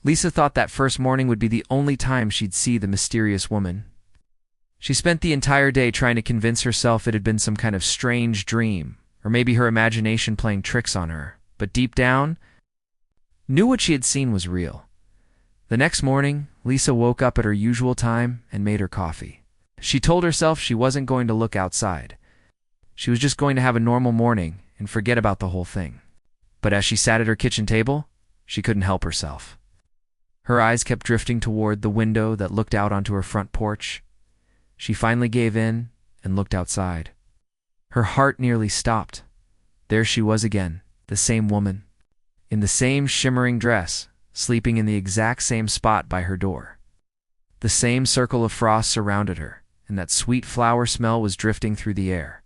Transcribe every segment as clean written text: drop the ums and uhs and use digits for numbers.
Lisa thought that first morning would be the only time she'd see the mysterious woman. She spent the entire day trying to convince herself it had been some kind of strange dream, or maybe her imagination playing tricks on her, but deep down, knew what she had seen was real. The next morning, Lisa woke up at her usual time and made her coffee. She told herself she wasn't going to look outside. She was just going to have a normal morning and forget about the whole thing. But as she sat at her kitchen table, she couldn't help herself. Her eyes kept drifting toward the window that looked out onto her front porch. She finally gave in and looked outside. Her heart nearly stopped. There she was again, the same woman, in the same shimmering dress, sleeping in the exact same spot by her door. The same circle of frost surrounded her, and that sweet flower smell was drifting through the air.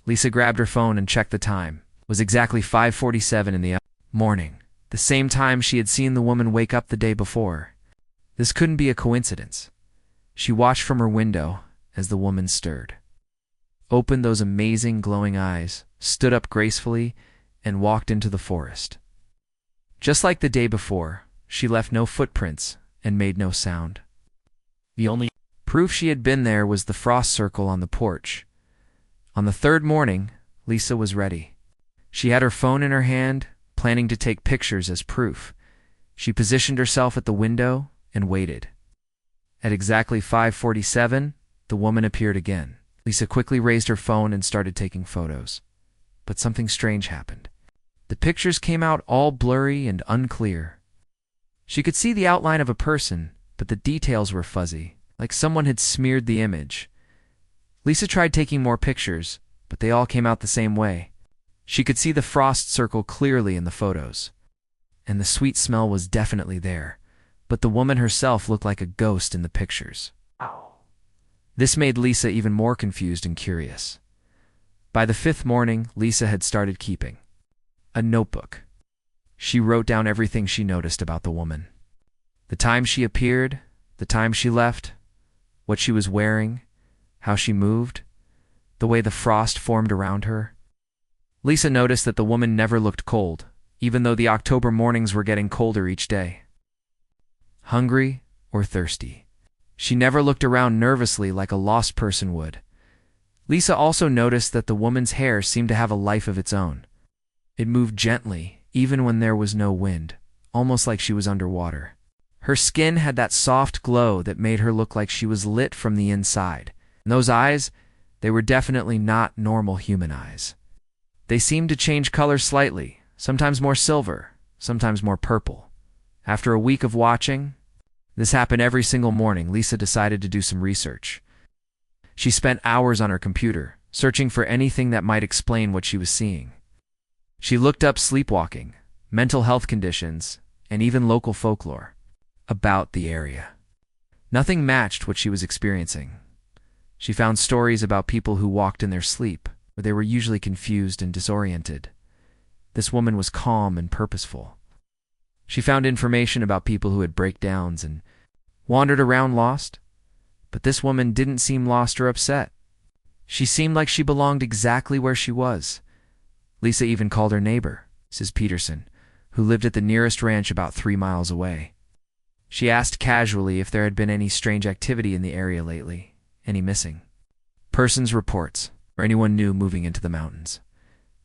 Lisa grabbed her phone and checked the time. It was exactly 5:47 in the morning, the same time she had seen the woman wake up the day before. This couldn't be a coincidence. She watched from her window as the woman stirred, opened those amazing glowing eyes, stood up gracefully, and walked into the forest. Just like the day before, she left no footprints and made no sound. The only proof she had been there was the frost circle on the porch. On the third morning, Lisa was ready. She had her phone in her hand, planning to take pictures as proof. She positioned herself at the window and waited. At exactly 5:47, the woman appeared again. Lisa quickly raised her phone and started taking photos. But something strange happened. The pictures came out all blurry and unclear. She could see the outline of a person, but the details were fuzzy, like someone had smeared the image. Lisa tried taking more pictures, but they all came out the same way. She could see the frost circle clearly in the photos. And the sweet smell was definitely there, but the woman herself looked like a ghost in the pictures. This made Lisa even more confused and curious. By the fifth morning, Lisa had started keeping a notebook. She wrote down everything she noticed about the woman. The time she appeared, the time she left, what she was wearing, how she moved, the way the frost formed around her. Lisa noticed that the woman never looked cold, even though the October mornings were getting colder each day. Hungry or thirsty. She never looked around nervously like a lost person would. Lisa also noticed that the woman's hair seemed to have a life of its own. It moved gently, even when there was no wind, almost like she was underwater. Her skin had that soft glow that made her look like she was lit from the inside. And those eyes, they were definitely not normal human eyes. They seemed to change color slightly, sometimes more silver, sometimes more purple. After a week of watching, this happened every single morning, Lisa decided to do some research. She spent hours on her computer, searching for anything that might explain what she was seeing. She looked up sleepwalking, mental health conditions, and even local folklore about the area. Nothing matched what she was experiencing. She found stories about people who walked in their sleep, where they were usually confused and disoriented. This woman was calm and purposeful. She found information about people who had breakdowns and wandered around lost, but this woman didn't seem lost or upset. She seemed like she belonged exactly where she was. Lisa even called her neighbor, Mrs. Peterson, who lived at the nearest ranch about 3 miles away. She asked casually if there had been any strange activity in the area lately, any missing persons reports, or anyone new moving into the mountains.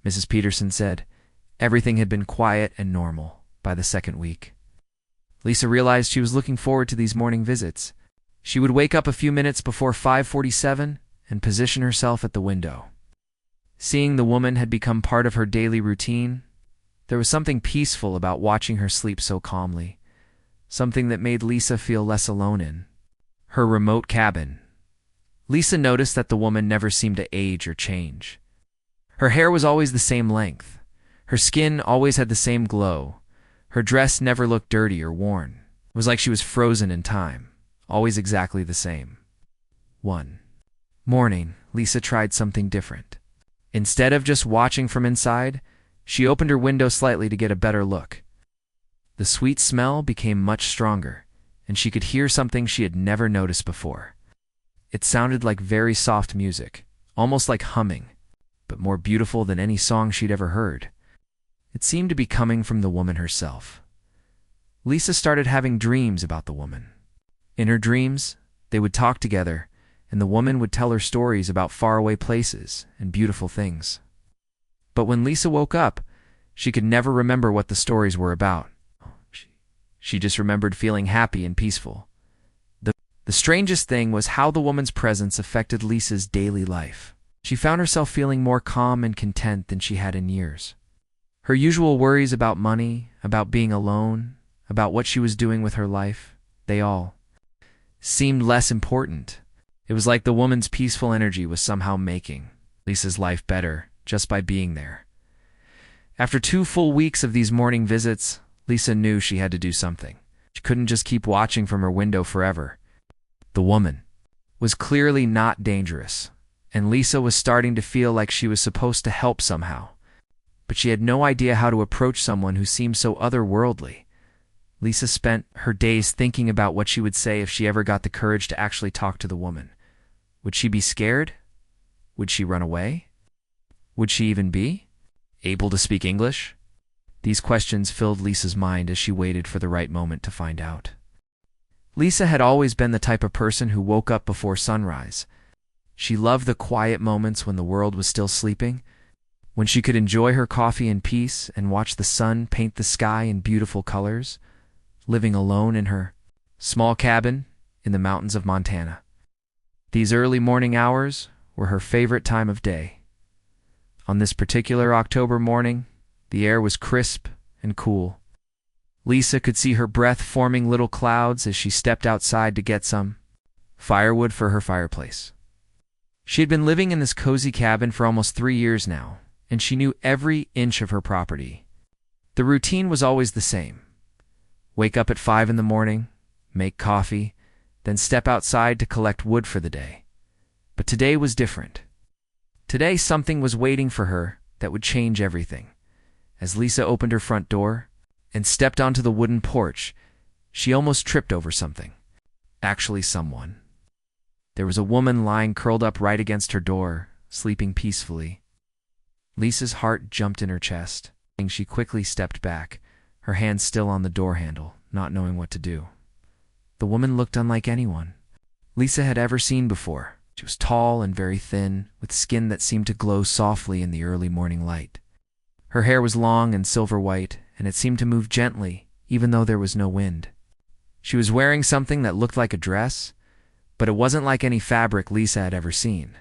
Mrs. Peterson said everything had been quiet and normal by the second week. Lisa realized she was looking forward to these morning visits. She would wake up a few minutes before 5:47 and position herself at the window. Seeing the woman had become part of her daily routine. There was something peaceful about watching her sleep so calmly, something that made Lisa feel less alone in her remote cabin. Lisa noticed that the woman never seemed to age or change. Her hair was always the same length. Her skin always had the same glow. Her dress never looked dirty or worn. It was like she was frozen in time, always exactly the same. One morning, Lisa tried something different. Instead of just watching from inside, she opened her window slightly to get a better look. The sweet smell became much stronger, and she could hear something she had never noticed before. It sounded like very soft music, almost like humming, but more beautiful than any song she'd ever heard. It seemed to be coming from the woman herself. Lisa started having dreams about the woman. In her dreams, they would talk together, and the woman would tell her stories about faraway places and beautiful things. But when Lisa woke up, she could never remember what the stories were about. She just remembered feeling happy and peaceful. The strangest thing was how the woman's presence affected Lisa's daily life. She found herself feeling more calm and content than she had in years. Her usual worries about money, about being alone, about what she was doing with her life, they all seemed less important. It was like the woman's peaceful energy was somehow making Lisa's life better just by being there. After 2 full weeks of these morning visits, Lisa knew she had to do something. She couldn't just keep watching from her window forever. The woman was clearly not dangerous, and Lisa was starting to feel like she was supposed to help somehow. But she had no idea how to approach someone who seemed so otherworldly. Lisa spent her days thinking about what she would say if she ever got the courage to actually talk to the woman. Would she be scared? Would she run away? Would she even be able to speak English? These questions filled Lisa's mind as she waited for the right moment to find out. Lisa had always been the type of person who woke up before sunrise. She loved the quiet moments when the world was still sleeping, when she could enjoy her coffee in peace and watch the sun paint the sky in beautiful colors, living alone in her small cabin in the mountains of Montana. These early morning hours were her favorite time of day. On this particular October morning, the air was crisp and cool. Lisa could see her breath forming little clouds as she stepped outside to get some firewood for her fireplace. She had been living in this cozy cabin for almost 3 years now, and she knew every inch of her property. The routine was always the same. Wake up at 5 in the morning, make coffee, then step outside to collect wood for the day. But today was different. Today something was waiting for her that would change everything. As Lisa opened her front door and stepped onto the wooden porch, she almost tripped over something. Actually, someone. There was a woman lying curled up right against her door, sleeping peacefully. Lisa's heart jumped in her chest. She quickly stepped back, her hand still on the door handle, not knowing what to do. The woman looked unlike anyone Lisa had ever seen before. She was tall and very thin, with skin that seemed to glow softly in the early morning light. Her hair was long and silver white, and it seemed to move gently, even though there was no wind. She was wearing something that looked like a dress, but it wasn't like any fabric Lisa had ever seen.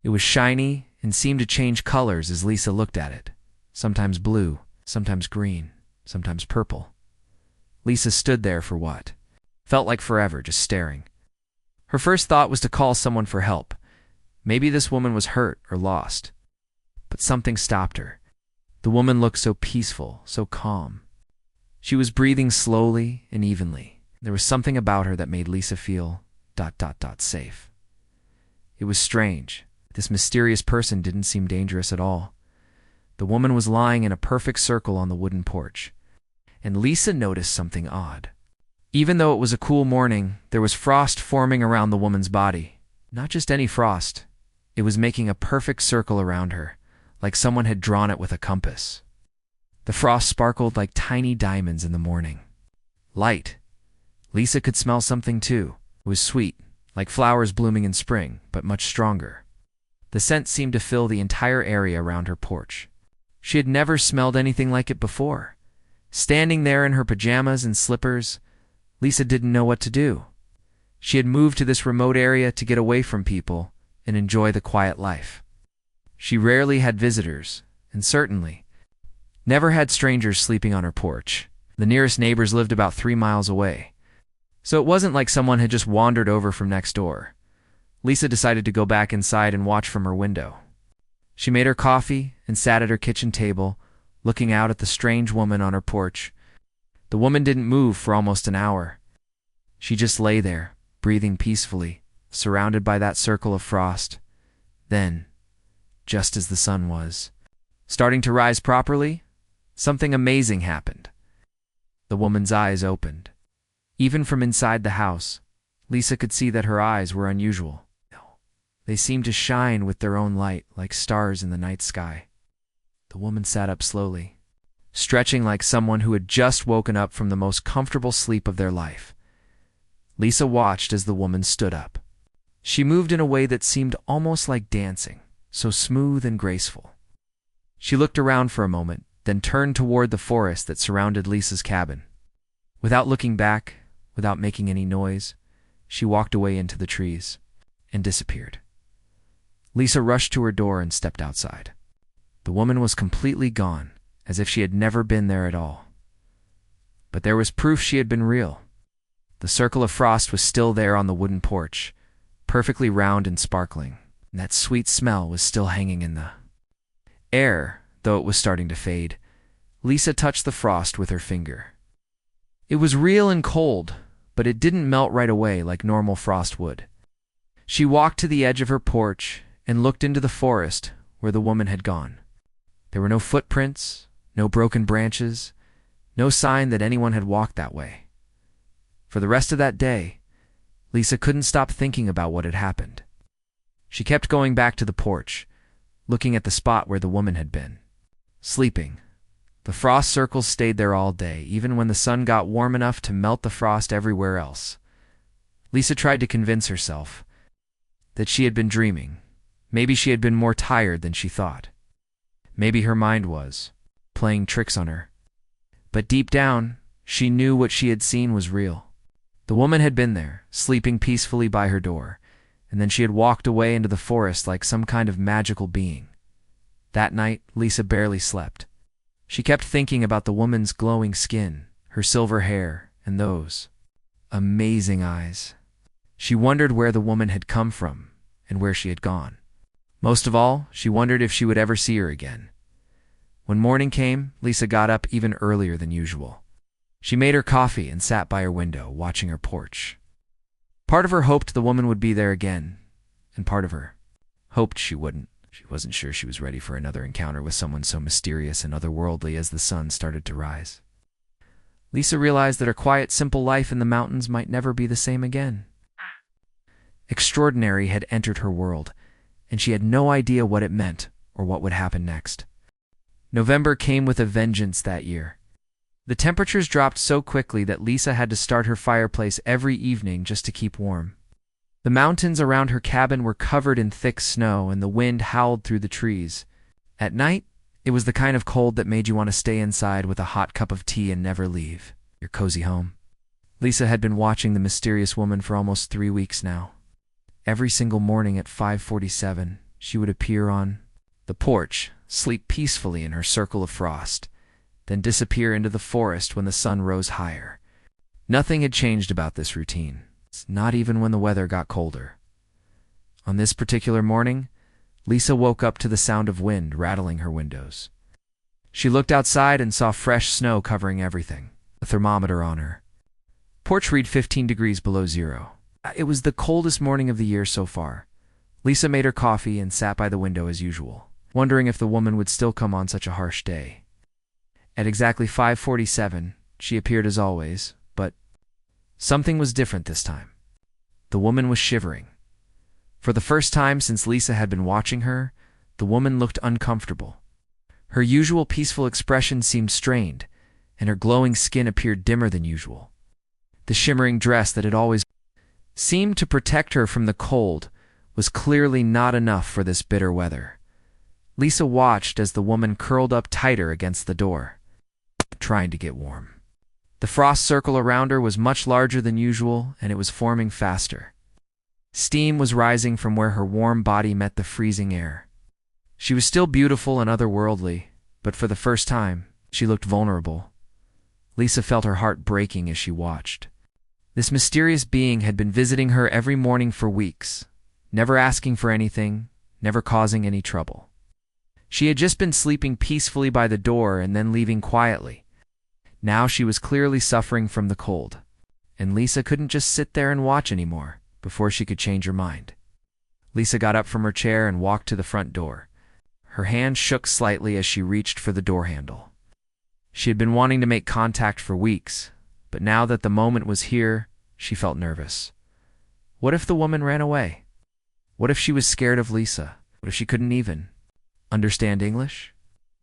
It was shiny and seemed to change colors as Lisa looked at it, sometimes blue, sometimes green, sometimes purple. Lisa stood there for what felt like forever, just staring. Her first thought was to call someone for help. Maybe this woman was hurt or lost. But something stopped her. The woman looked so peaceful, so calm. She was breathing slowly and evenly. There was something about her that made Lisa feel ... safe. It was strange. This mysterious person didn't seem dangerous at all. The woman was lying in a perfect circle on the wooden porch. And Lisa noticed something odd. Even though it was a cool morning, there was frost forming around the woman's body. Not just any frost. It was making a perfect circle around her, like someone had drawn it with a compass. The frost sparkled like tiny diamonds in the morning. Light. Lisa could smell something too. It was sweet, like flowers blooming in spring, but much stronger. The scent seemed to fill the entire area around her porch. She had never smelled anything like it before. Standing there in her pajamas and slippers, Lisa didn't know what to do. She had moved to this remote area to get away from people and enjoy the quiet life. She rarely had visitors, and certainly never had strangers sleeping on her porch. The nearest neighbors lived about 3 miles away. So it wasn't like someone had just wandered over from next door. Lisa decided to go back inside and watch from her window. She made her coffee and sat at her kitchen table, looking out at the strange woman on her porch. The woman didn't move for almost an hour. She just lay there, breathing peacefully, surrounded by that circle of frost. Then, just as the sun was starting to rise properly, something amazing happened. The woman's eyes opened. Even from inside the house, Lisa could see that her eyes were unusual. They seemed to shine with their own light like stars in the night sky. The woman sat up slowly. stretching like someone who had just woken up from the most comfortable sleep of their life. Lisa watched as the woman stood up. She moved in a way that seemed almost like dancing, so smooth and graceful. She looked around for a moment, then turned toward the forest that surrounded Lisa's cabin. Without looking back, without making any noise, she walked away into the trees and disappeared. Lisa rushed to her door and stepped outside. The woman was completely gone, as if she had never been there at all. But there was proof she had been real. The circle of frost was still there on the wooden porch, perfectly round and sparkling, and that sweet smell was still hanging in the air, though it was starting to fade. Lisa touched the frost with her finger. It was real and cold, but it didn't melt right away like normal frost would. She walked to the edge of her porch and looked into the forest where the woman had gone. There were no footprints, no broken branches, no sign that anyone had walked that way. For the rest of that day, Lisa couldn't stop thinking about what had happened. She kept going back to the porch, looking at the spot where the woman had been, sleeping. The frost circles stayed there all day, even when the sun got warm enough to melt the frost everywhere else. Lisa tried to convince herself that she had been dreaming. Maybe she had been more tired than she thought. Maybe her mind was playing tricks on her. But deep down, she knew what she had seen was real. The woman had been there, sleeping peacefully by her door, and then she had walked away into the forest like some kind of magical being. That night, Lisa barely slept. She kept thinking about the woman's glowing skin, her silver hair, and those amazing eyes. She wondered where the woman had come from and where she had gone. Most of all, she wondered if she would ever see her again. When morning came, Lisa got up even earlier than usual. She made her coffee and sat by her window, watching her porch. Part of her hoped the woman would be there again, and part of her hoped she wouldn't. She wasn't sure she was ready for another encounter with someone so mysterious and otherworldly as the sun started to rise. Lisa realized that her quiet, simple life in the mountains might never be the same again. Extraordinary had entered her world, and she had no idea what it meant or what would happen next. November came with a vengeance that year. The temperatures dropped so quickly that Lisa had to start her fireplace every evening just to keep warm. The mountains around her cabin were covered in thick snow, and the wind howled through the trees. At night, it was the kind of cold that made you want to stay inside with a hot cup of tea and never leave your cozy home. Lisa had been watching the mysterious woman for almost 3 weeks now. Every single morning at 5:47, she would appear on the porch, sleep peacefully in her circle of frost, then disappear into the forest when the sun rose higher. Nothing had changed about this routine, not even when the weather got colder. On this particular morning, Lisa woke up to the sound of wind rattling her windows. She looked outside and saw fresh snow covering everything, a thermometer on her porch read 15 degrees below zero. It was the coldest morning of the year so far. Lisa made her coffee and sat by the window as usual, wondering if the woman would still come on such a harsh day. At exactly 5:47, she appeared as always, but something was different this time. The woman was shivering. For the first time since Lisa had been watching her, the woman looked uncomfortable. Her usual peaceful expression seemed strained, and her glowing skin appeared dimmer than usual. The shimmering dress that had always seemed to protect her from the cold was clearly not enough for this bitter weather. Lisa watched as the woman curled up tighter against the door, trying to get warm. The frost circle around her was much larger than usual, and it was forming faster. Steam was rising from where her warm body met the freezing air. She was still beautiful and otherworldly, but for the first time, she looked vulnerable. Lisa felt her heart breaking as she watched. This mysterious being had been visiting her every morning for weeks, never asking for anything, never causing any trouble. She had just been sleeping peacefully by the door and then leaving quietly. Now she was clearly suffering from the cold, and Lisa couldn't just sit there and watch anymore before she could change her mind. Lisa got up from her chair and walked to the front door. Her hand shook slightly as she reached for the door handle. She had been wanting to make contact for weeks, but now that the moment was here, she felt nervous. What if the woman ran away? What if she was scared of Lisa? What if she couldn't even understand English?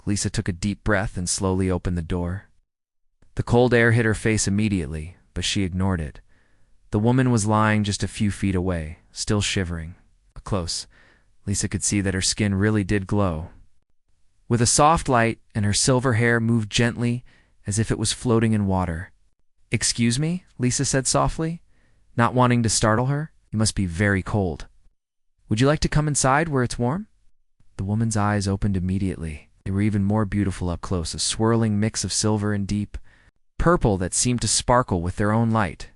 Lisa took a deep breath and slowly opened the door. The cold air hit her face immediately, but she ignored it. The woman was lying just a few feet away, still shivering. Up close, Lisa could see that her skin really did glow. With a soft light, and her silver hair moved gently as if it was floating in water. "Excuse me?" Lisa said softly, not wanting to startle her. "You must be very cold. Would you like to come inside where it's warm?" The woman's eyes opened immediately. They were even more beautiful up close, a swirling mix of silver and deep purple that seemed to sparkle with their own light.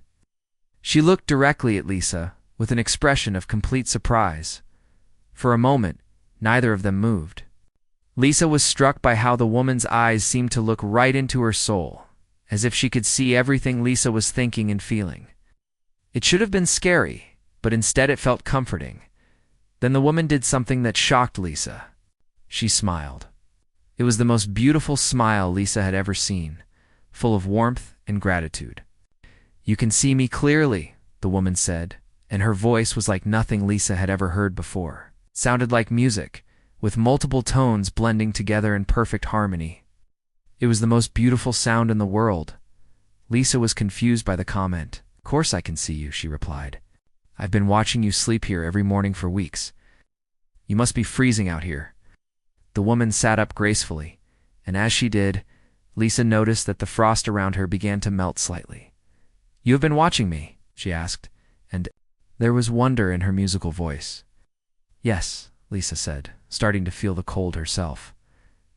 She looked directly at Lisa with an expression of complete surprise. For a moment, neither of them moved. Lisa was struck by how the woman's eyes seemed to look right into her soul, as if she could see everything Lisa was thinking and feeling. It should have been scary, but instead it felt comforting. Then the woman did something that shocked Lisa. She smiled. It was the most beautiful smile Lisa had ever seen, full of warmth and gratitude. "You can see me clearly," the woman said, and her voice was like nothing Lisa had ever heard before. It sounded like music, with multiple tones blending together in perfect harmony. It was the most beautiful sound in the world. Lisa was confused by the comment. "Of course I can see you," she replied. "I've been watching you sleep here every morning for weeks. You must be freezing out here." The woman sat up gracefully, and as she did, Lisa noticed that the frost around her began to melt slightly. "You have been watching me?" she asked, and there was wonder in her musical voice. "Yes," Lisa said, starting to feel the cold herself.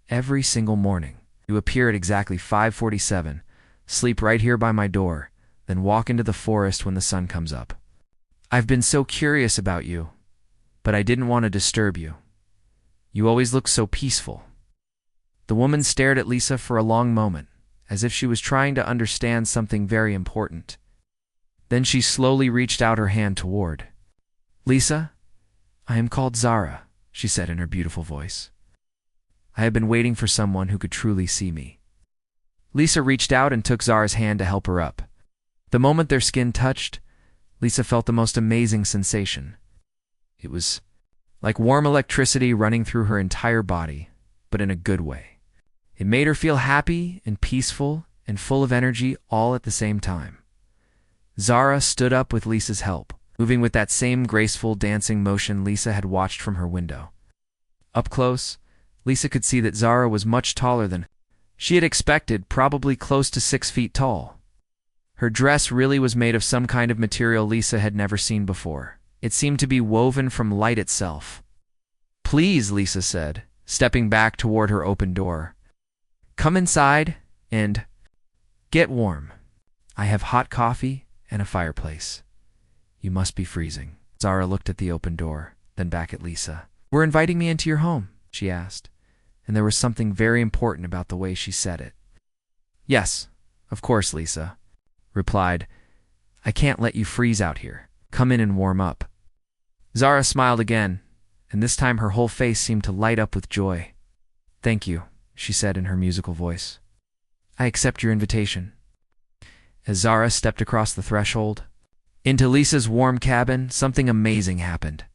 "Every single morning. You appear at exactly 5:47, sleep right here by my door, then walk into the forest when the sun comes up. I've been so curious about you, but I didn't want to disturb you. You always look so peaceful." The woman stared at Lisa for a long moment, as if she was trying to understand something very important. Then she slowly reached out her hand toward Lisa. "I am called Zara," she said in her beautiful voice. "I have been waiting for someone who could truly see me." Lisa reached out and took Zara's hand to help her up. The moment their skin touched, Lisa felt the most amazing sensation. It was like warm electricity running through her entire body, but in a good way. It made her feel happy and peaceful and full of energy all at the same time. Zara stood up with Lisa's help, moving with that same graceful dancing motion Lisa had watched from her window. Up close, Lisa could see that Zara was much taller than she had expected, probably close to 6 feet tall. Her dress really was made of some kind of material Lisa had never seen before. It seemed to be woven from light itself. "Please," Lisa said, stepping back toward her open door. "Come inside and get warm. I have hot coffee and a fireplace. You must be freezing." Zara looked at the open door, then back at Lisa. "We're inviting me into your home?" she asked, and there was something very important about the way she said it. "Yes, of course," Lisa replied. "I can't let you freeze out here. Come in and warm up." Zara smiled again, and this time her whole face seemed to light up with joy. "Thank you," she said in her musical voice. "I accept your invitation." As Zara stepped across the threshold into Lisa's warm cabin, something amazing happened.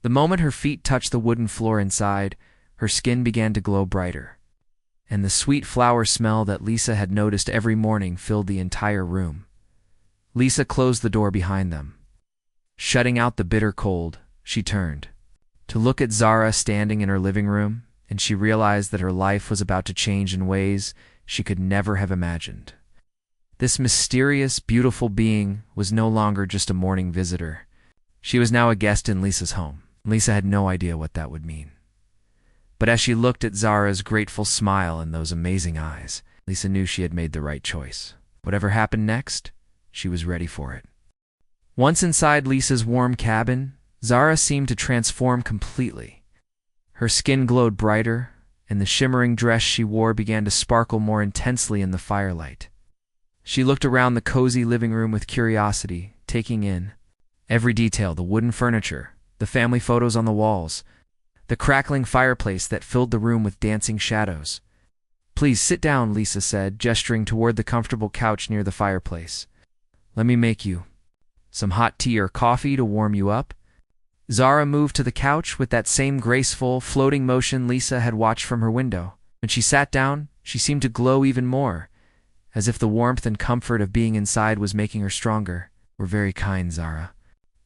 The moment her feet touched the wooden floor inside, her skin began to glow brighter, and the sweet flower smell that Lisa had noticed every morning filled the entire room. Lisa closed the door behind them. Shutting out the bitter cold, she turned to look at Zara standing in her living room, and she realized that her life was about to change in ways she could never have imagined. This mysterious, beautiful being was no longer just a morning visitor. She was now a guest in Lisa's home. Lisa had no idea what that would mean. But as she looked at Zara's grateful smile and those amazing eyes, Lisa knew she had made the right choice. Whatever happened next, she was ready for it. Once inside Lisa's warm cabin, Zara seemed to transform completely. Her skin glowed brighter, and the shimmering dress she wore began to sparkle more intensely in the firelight. She looked around the cozy living room with curiosity, taking in every detail: the wooden furniture, the family photos on the walls, the crackling fireplace that filled the room with dancing shadows. "Please sit down," Lisa said, gesturing toward the comfortable couch near the fireplace. "Let me make you some hot tea or coffee to warm you up." Zara moved to the couch with that same graceful, floating motion Lisa had watched from her window. When she sat down, she seemed to glow even more, as if the warmth and comfort of being inside was making her stronger. "We're very kind," Zara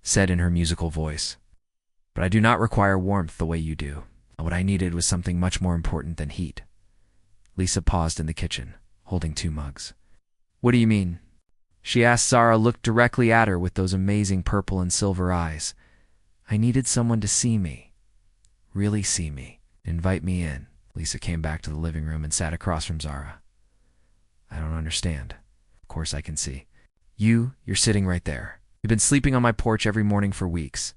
said in her musical voice. "But I do not require warmth the way you do. What I needed was something much more important than heat." Lisa paused in the kitchen, holding 2 mugs. "What do you mean?" she asked. Zara looked directly at her with those amazing purple and silver eyes. "I needed someone to see me. Really see me. Invite me in." Lisa came back to the living room and sat across from Zara. "I don't understand." "Of course I can see. You're sitting right there. You've been sleeping on my porch every morning for weeks."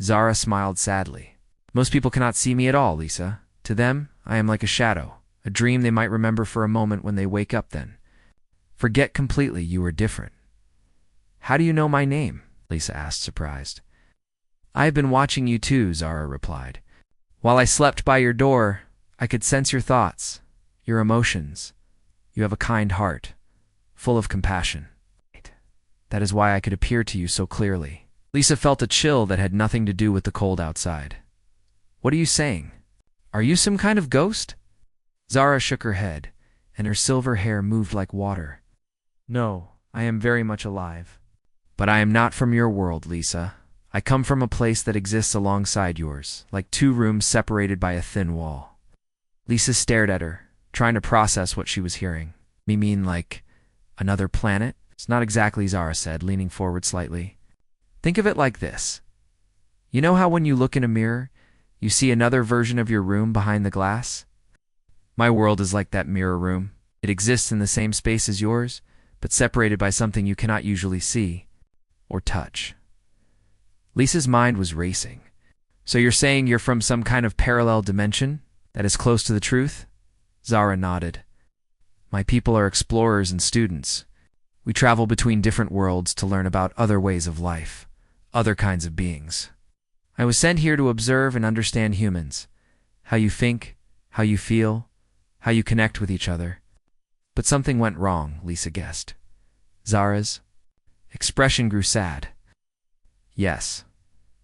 Zara smiled sadly. "Most people cannot see me at all, Lisa. To them, I am like a shadow, a dream they might remember for a moment when they wake up then. Forget completely you are different." "How do you know my name?" Lisa asked, surprised. "I have been watching you too," Zara replied. "While I slept by your door, I could sense your thoughts, your emotions. You have a kind heart, full of compassion. That is why I could appear to you so clearly." Lisa felt a chill that had nothing to do with the cold outside. "What are you saying? Are you some kind of ghost?" Zara shook her head, and her silver hair moved like water. "No, I am very much alive. But I am not from your world, Lisa. I come from a place that exists alongside yours, like 2 rooms separated by a thin wall." Lisa stared at her, trying to process what she was hearing. "You mean like another planet?" "It's not exactly," Zara said, leaning forward slightly. "Think of it like this. You know how when you look in a mirror, you see another version of your room behind the glass? My world is like that mirror room. It exists in the same space as yours, but separated by something you cannot usually see or touch." Lisa's mind was racing. "So you're saying you're from some kind of parallel dimension that is close to the truth?" Zara nodded. "My people are explorers and students. We travel between different worlds to learn about other ways of life, other kinds of beings. I was sent here to observe and understand humans, how you think, how you feel, how you connect with each other." But something went wrong, Lisa guessed. Zara's expression grew sad. "Yes.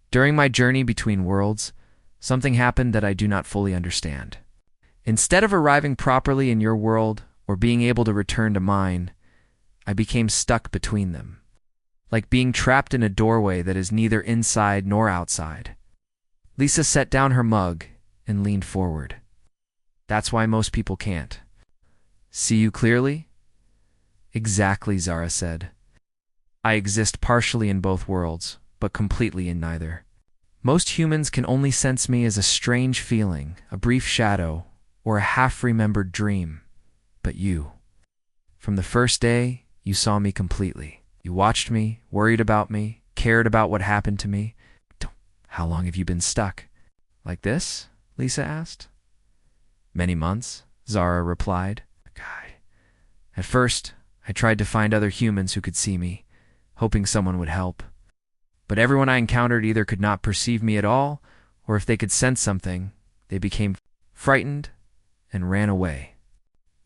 During my journey between worlds, something happened that I do not fully understand. Instead of arriving properly in your world or being able to return to mine, I became stuck between them, like being trapped in a doorway that is neither inside nor outside." Lisa set down her mug and leaned forward. "That's why most people can't see you clearly?" "Exactly," Zara said. "I exist partially in both worlds, but completely in neither. Most humans can only sense me as a strange feeling, a brief shadow, or a half-remembered dream. But you, from the first day, you saw me completely. You watched me, worried about me, cared about what happened to me. How long have you been stuck?" "Like this?" Lisa asked. "Many months," Zara replied. "At first, I tried to find other humans who could see me, hoping someone would help. But everyone I encountered either could not perceive me at all, or if they could sense something, they became frightened and ran away."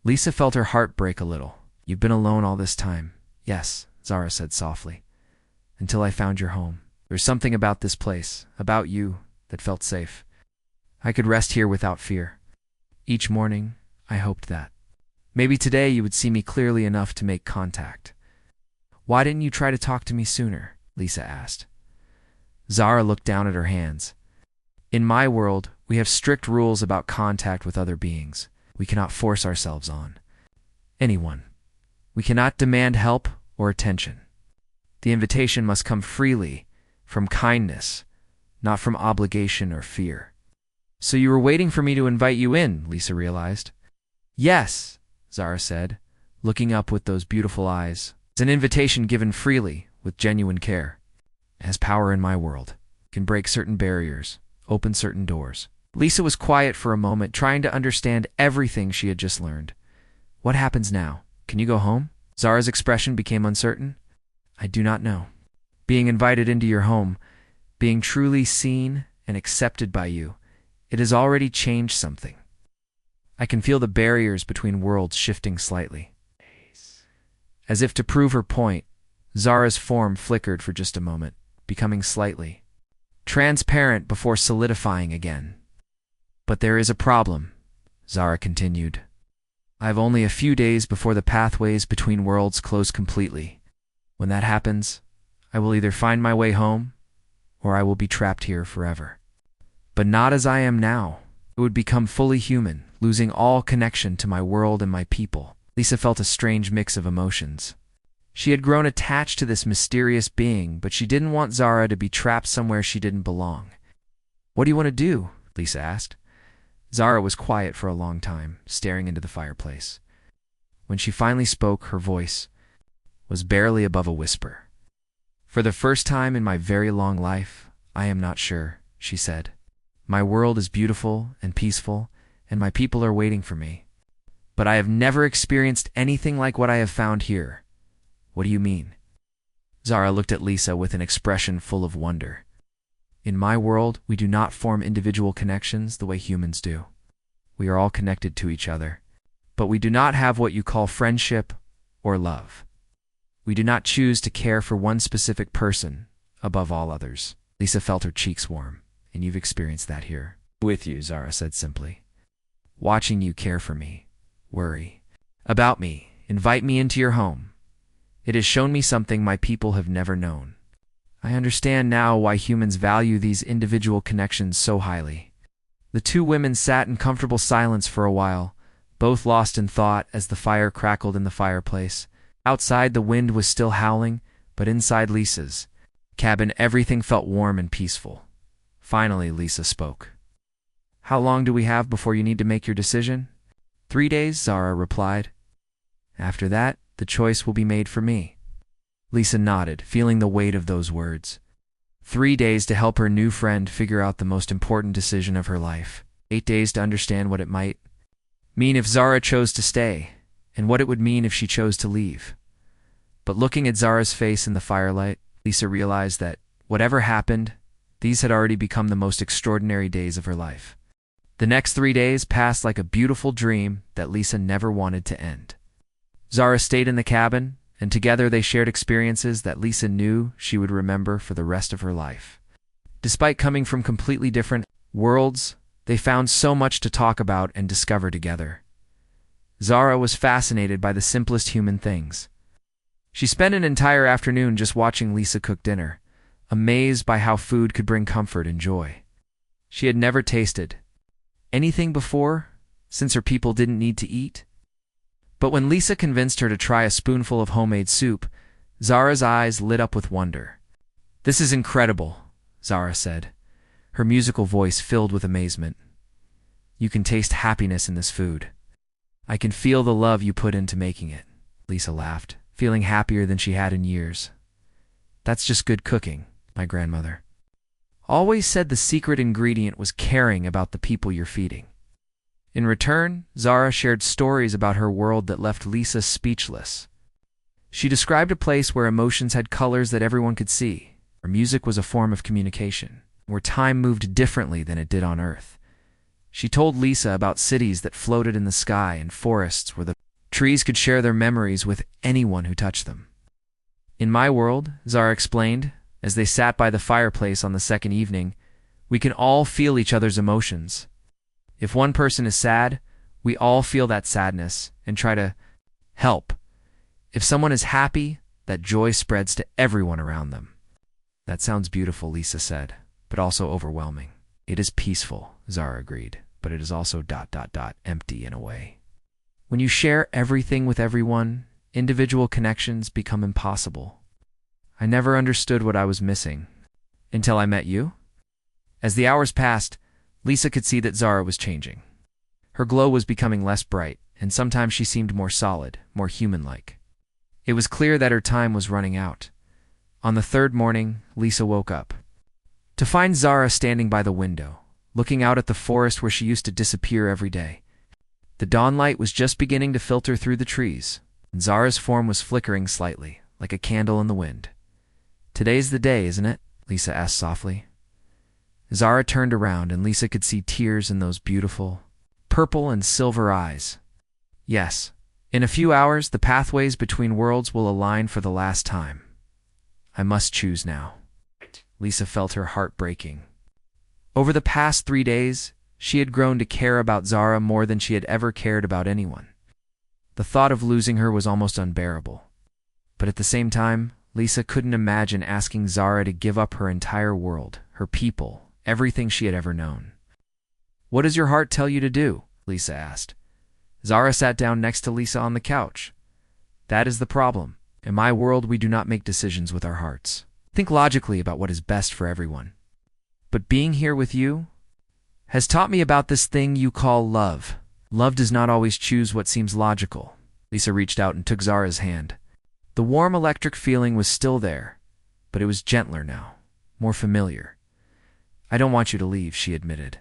Lisa felt her heart break a little. "You've been alone all this time." "Yes," Zara said softly, "until I found your home. There's something about this place, about you, that felt safe. I could rest here without fear. Each morning, I hoped that maybe today you would see me clearly enough to make contact." "Why didn't you try to talk to me sooner?" Lisa asked. Zara looked down at her hands. "In my world, we have strict rules about contact with other beings. We cannot force ourselves on anyone. We cannot demand help or attention. The invitation must come freely, from kindness, not from obligation or fear." "So you were waiting for me to invite you in," Lisa realized. "Yes," Zara said, looking up with those beautiful eyes. "It's an invitation given freely, with genuine care. It has power in my world. It can break certain barriers, open certain doors." Lisa was quiet for a moment, trying to understand everything she had just learned. "What happens now? Can you go home?" Zara's expression became uncertain. "I do not know. Being invited into your home, being truly seen and accepted by you, it has already changed something. I can feel the barriers between worlds shifting slightly." As if to prove her point, Zara's form flickered for just a moment, becoming slightly transparent before solidifying again. "But there is a problem," Zara continued. I have only a few days before the pathways between worlds close completely. When that happens, I will either find my way home, or I will be trapped here forever. But not as I am now. It would become fully human, losing all connection to my world and my people. Lisa felt a strange mix of emotions. She had grown attached to this mysterious being, but she didn't want Zara to be trapped somewhere she didn't belong. What do you want to do? Lisa asked. Zara was quiet for a long time, staring into the fireplace. When she finally spoke, her voice was barely above a whisper. For the first time in my very long life, I am not sure, she said. My world is beautiful and peaceful, and my people are waiting for me. But I have never experienced anything like what I have found here. What do you mean? Zara looked at Lisa with an expression full of wonder. In my world, we do not form individual connections the way humans do. We are all connected to each other, but we do not have what you call friendship or love. We do not choose to care for one specific person above all others. Lisa felt her cheeks warm. And you've experienced that here. With you, Zara said simply. Watching you care for me, worry about me, invite me into your home. It has shown me something my people have never known. I understand now why humans value these individual connections so highly. The two women sat in comfortable silence for a while, both lost in thought as the fire crackled in the fireplace. Outside the wind was still howling, but inside Lisa's cabin everything felt warm and peaceful. Finally, Lisa spoke. How long do we have before you need to make your decision? 3 days, Zara replied. After that, the choice will be made for me. Lisa nodded, feeling the weight of those words. 3 days to help her new friend figure out the most important decision of her life. 8 days to understand what it might mean if Zara chose to stay, and what it would mean if she chose to leave. But looking at Zara's face in the firelight, Lisa realized that, whatever happened, these had already become the most extraordinary days of her life. The next 3 days passed like a beautiful dream that Lisa never wanted to end. Zara stayed in the cabin, and together they shared experiences that Lisa knew she would remember for the rest of her life. Despite coming from completely different worlds, they found so much to talk about and discover together. Zara was fascinated by the simplest human things. She spent an entire afternoon just watching Lisa cook dinner, amazed by how food could bring comfort and joy. She had never tasted anything before, since her people didn't need to eat. But when Lisa convinced her to try a spoonful of homemade soup, Zara's eyes lit up with wonder. This is incredible, Zara said, her musical voice filled with amazement. You can taste happiness in this food. I can feel the love you put into making it. Lisa laughed, feeling happier than she had in years. That's just good cooking, my grandmother always said. The secret ingredient was caring about the people you're feeding. In return, Zara shared stories about her world that left Lisa speechless. She described a place where emotions had colors that everyone could see, where music was a form of communication, where time moved differently than it did on Earth. She told Lisa about cities that floated in the sky and forests where the trees could share their memories with anyone who touched them. In my world, Zara explained, as they sat by the fireplace on the second evening, we can all feel each other's emotions. If one person is sad, we all feel that sadness and try to help. If someone is happy, that joy spreads to everyone around them. That sounds beautiful, Lisa said, but also overwhelming. It is peaceful, Zara agreed, but it is also ... empty in a way. When you share everything with everyone, individual connections become impossible. I never understood what I was missing, until I met you. As the hours passed, Lisa could see that Zara was changing. Her glow was becoming less bright, and sometimes she seemed more solid, more human-like. It was clear that her time was running out. On the third morning, Lisa woke up to find Zara standing by the window, looking out at the forest where she used to disappear every day. The dawn light was just beginning to filter through the trees, and Zara's form was flickering slightly, like a candle in the wind. Today's the day, isn't it? Lisa asked softly. Zara turned around, and Lisa could see tears in those beautiful purple and silver eyes. Yes, in a few hours, the pathways between worlds will align for the last time. I must choose now. Lisa felt her heart breaking. Over the past 3 days, She had grown to care about Zara more than she had ever cared about anyone. The thought of losing her was almost unbearable. But at the same time, Lisa couldn't imagine asking Zara to give up her entire world, her people, everything she had ever known. "What does your heart tell you to do?" Lisa asked. Zara sat down next to Lisa on the couch. "That is the problem. In my world, we do not make decisions with our hearts. Think logically about what is best for everyone. But being here with you has taught me about this thing you call love. Love does not always choose what seems logical." Lisa reached out and took Zara's hand. The warm electric feeling was still there, but it was gentler now, more familiar. "I don't want you to leave," she admitted.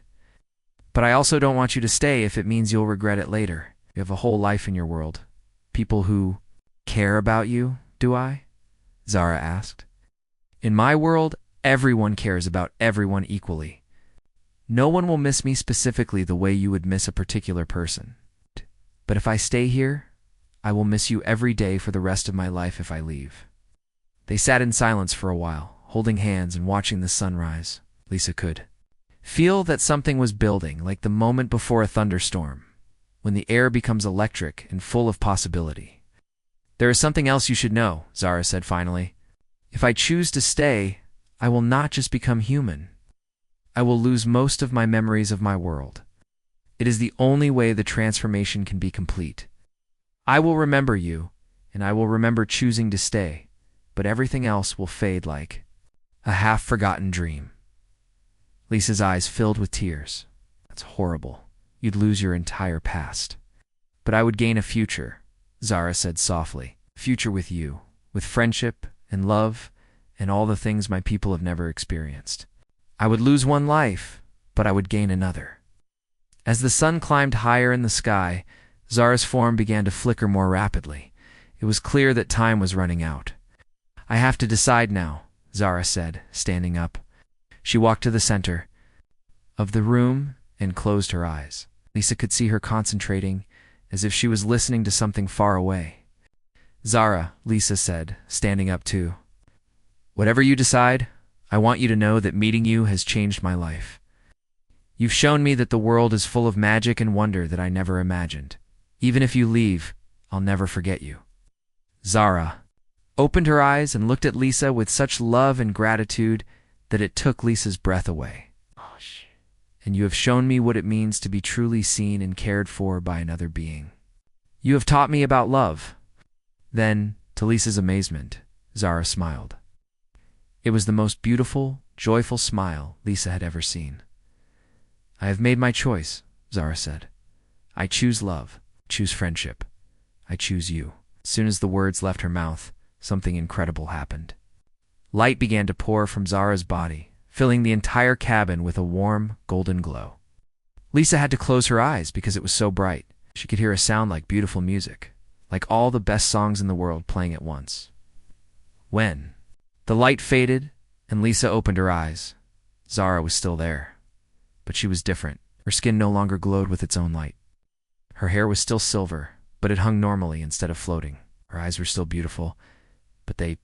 "But I also don't want you to stay if it means you'll regret it later. You have a whole life in your world. People who care about you, do I?" Zara asked. "In my world, everyone cares about everyone equally. No one will miss me specifically the way you would miss a particular person. But if I stay here, I will miss you every day for the rest of my life if I leave." They sat in silence for a while, holding hands and watching the sunrise. Lisa could feel that something was building, like the moment before a thunderstorm, when the air becomes electric and full of possibility. "There is something else you should know," Zara said finally. "If I choose to stay, I will not just become human. I will lose most of my memories of my world. It is the only way the transformation can be complete. I will remember you, and I will remember choosing to stay, but everything else will fade like a half-forgotten dream." Lisa's eyes filled with tears. "That's horrible. You'd lose your entire past." "But I would gain a future," Zara said softly. "Future with you, with friendship and love and all the things my people have never experienced. I would lose one life, but I would gain another." As the sun climbed higher in the sky, Zara's form began to flicker more rapidly. It was clear that time was running out. "I have to decide now," Zara said, standing up. She walked to the center of the room and closed her eyes. Lisa could see her concentrating, as if she was listening to something far away. "Zara," Lisa said, standing up too. "Whatever you decide, I want you to know that meeting you has changed my life. You've shown me that the world is full of magic and wonder that I never imagined. Even if you leave, I'll never forget you." Zara opened her eyes and looked at Lisa with such love and gratitude that it took Lisa's breath away. "And you have shown me what it means to be truly seen and cared for by another being. You have taught me about love." Then, to Lisa's amazement, Zara smiled. It was the most beautiful, joyful smile Lisa had ever seen. "I have made my choice," Zara said. "I choose love, choose friendship. I choose you." As soon as the words left her mouth, something incredible happened. Light began to pour from Zara's body, filling the entire cabin with a warm, golden glow. Lisa had to close her eyes because it was so bright. She could hear a sound like beautiful music, like all the best songs in the world playing at once. When the light faded and Lisa opened her eyes, Zara was still there. But she was different. Her skin no longer glowed with its own light. Her hair was still silver, but it hung normally instead of floating. Her eyes were still beautiful, but they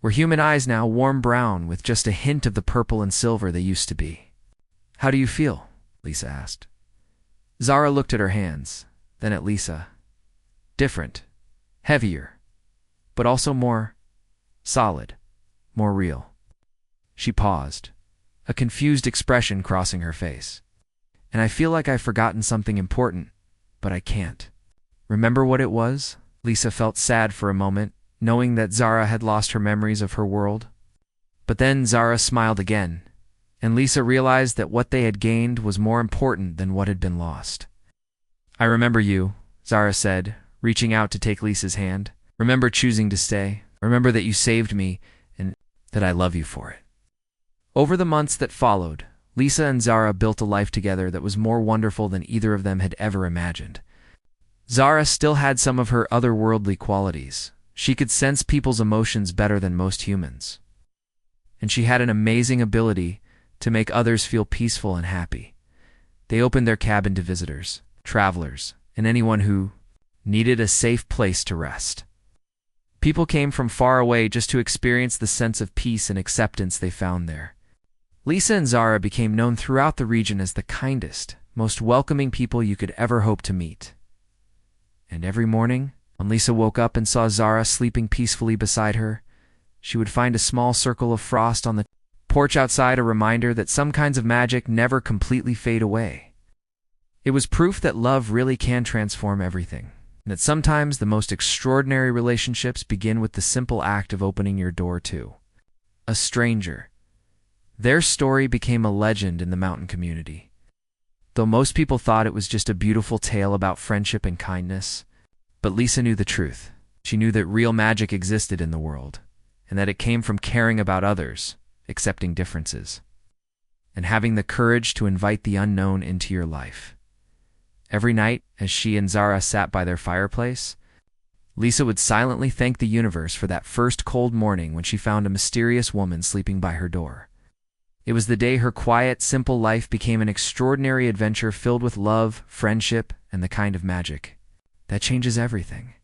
were human eyes now, warm brown with just a hint of the purple and silver they used to be. "How do you feel?" Lisa asked. Zara looked at her hands, then at Lisa. Different, heavier, but also more solid, more real. She paused, a confused expression crossing her face. "And I feel like I've forgotten something important, but I can't." "Remember what it was?" Lisa felt sad for a moment, knowing that Zara had lost her memories of her world. But then Zara smiled again, and Lisa realized that what they had gained was more important than what had been lost. "I remember you," Zara said, reaching out to take Lisa's hand. "Remember choosing to stay. Remember that you saved me and that I love you for it." Over the months that followed, Lisa and Zara built a life together that was more wonderful than either of them had ever imagined. Zara still had some of her otherworldly qualities. She could sense people's emotions better than most humans. And she had an amazing ability to make others feel peaceful and happy. They opened their cabin to visitors, travelers, and anyone who needed a safe place to rest. People came from far away just to experience the sense of peace and acceptance they found there. Lisa and Zara became known throughout the region as the kindest, most welcoming people you could ever hope to meet. And every morning, when Lisa woke up and saw Zara sleeping peacefully beside her, she would find a small circle of frost on the porch outside, a reminder that some kinds of magic never completely fade away. It was proof that love really can transform everything, and that sometimes the most extraordinary relationships begin with the simple act of opening your door to a stranger. Their story became a legend in the mountain community. Though most people thought it was just a beautiful tale about friendship and kindness, but Lisa knew the truth. She knew that real magic existed in the world, and that it came from caring about others, accepting differences, and having the courage to invite the unknown into your life. Every night, as she and Zara sat by their fireplace, Lisa would silently thank the universe for that first cold morning when she found a mysterious woman sleeping by her door. It was the day her quiet, simple life became an extraordinary adventure filled with love, friendship, and the kind of magic that changes everything.